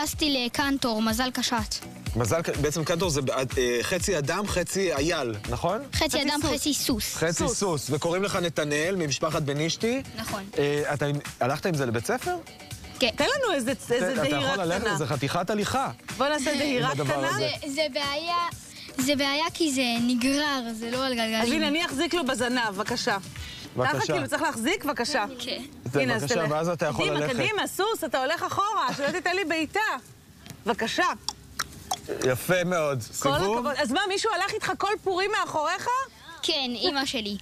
טפסתי לקנטור, מזל קשת. בעצם קנטור זה חצי אדם, חצי אייל, נכון? חצי אדם, חצי סוס. חצי סוס. וקוראים לך נתנאל ממשפחת בנישתי. נכון. אתה הלכת עם זה לבית ספר? כן. תן לנו איזה דהירה אתה יכול ללכת, קטנה. זה חתיכת הליכה. בוא נעשה דהירה קטנה. זה בעיה כי זה נגרר, זה לא על גלגלים. אז הנה, אני אחזיק לו בזנב, בבקשה. ככה כאילו צריך להחזיק, בבקשה. כן. הנה, אז בבקשה, ואז אתה יכול ללכת. קדימה, סוס, אתה הולך אחורה, שלא תיתן לי בעיטה. בבקשה. יפה מאוד. כל סיבוב? הכבוד. אז מה, מישהו הלך איתך כל פורים מאחוריך? כן, אמא שלי.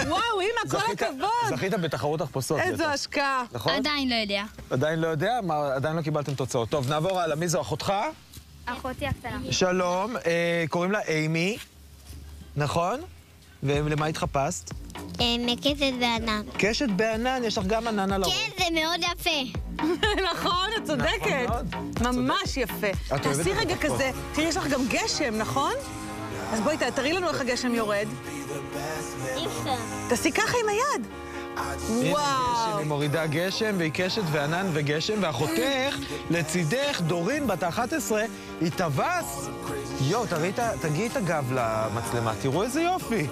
וואו, אמא, כל הכבוד. זכית בתחרות תחפושות. איזו השקעה. נכון? עדיין לא יודע. עדיין לא יודע? עדיין לא קיבלתם תוצאות. טוב, נעבור הלאה. מי זו אחותך? אחותי הקטנה. שלום, קוראים לה אימי, נכון? ולמה התחפשת? מקשת בענן. קשת בענן, יש לך גם ענן על הראש. כן, זה מאוד יפה. נכון, את צודקת. ממש יפה. תעשי רגע כזה, תראי, יש לך גם גשם, נכון? אז בואי, תראי לנו איך הגשם יורד. אי אפשר. תעשי ככה עם היד. וואו. היא מורידה גשם, והיא קשת וענן וגשם, ואחותך, לצידך, דורין, בת 11, היא טווס. יו, תגיעי את הגב למצלמה, תראו איזה יופי.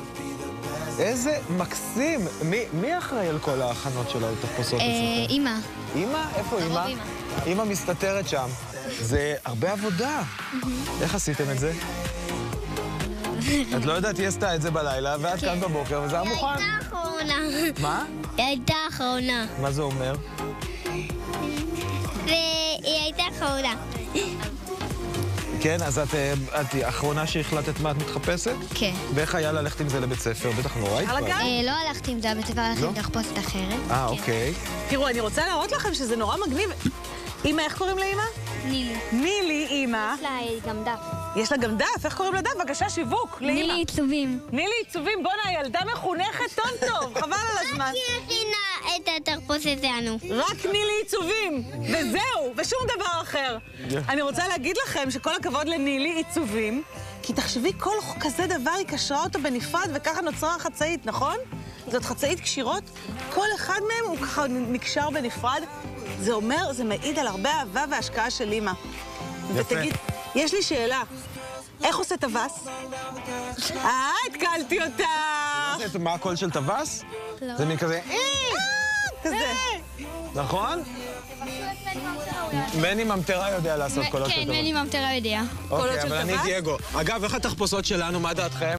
איזה מקסים. מי אחראי על כל ההכנות של התחפושות אצלכם? אמא. אמא? איפה אמא? אמא מסתתרת שם. זה הרבה עבודה. איך עשיתם את זה? את לא יודעת, היא עשתה את זה בלילה, ואת כאן בבוקר, וזה היה מוכן. היא הייתה אחרונה. מה? היא הייתה אחרונה. מה זה אומר? והיא הייתה אחרונה. כן, אז את האחרונה שהחלטת מה את מתחפשת? כן. ואיך היה ללכת עם זה לבית ספר? בטח נוראית כבר. לא הלכתי עם זה לבית ספר, הלכתי עם תחפושת אחרת. אוקיי. תראו, אני רוצה להראות לכם שזה נורא מגניב. אמא, איך קוראים לאמא? נילי. נילי, אמא. יש לה גם דף. יש לה גם דף, איך קוראים לדף? בבקשה, שיווק, לאמא. נילי עיצובים. נילי עיצובים, בוא'נה, ילדה מחונכת טוב, חבל על הזמן. היא הכינה את התחפושת שלנו. רק נילי עיצובים, וזהו, ושום דבר אחר. אני רוצה להגיד לכם שכל הכבוד לנילי עיצובים, כי תחשבי, כל כזה דבר היא קשרה אותו בנפרד, וככה נוצרה החצאית, נכון? זאת חצאית קשירות, כל אחד מהם הוא ככה נקשר בנפרד. זה אומר, זה מעיד על הרבה אהבה והשקעה של אמא. ותגיד, יש לי שאלה, איך עושה טווס? התקלתי אותך! מה הקול של טווס? לא. זה מין כזה... כזה. נכון? מני ממטרה יודע לעשות קולות של כן, טווס. מני ממטרה יודע. אוקיי, של אבל אני טווס? דייגו. אגב, איך התחפושות שלנו, מה דעתכם?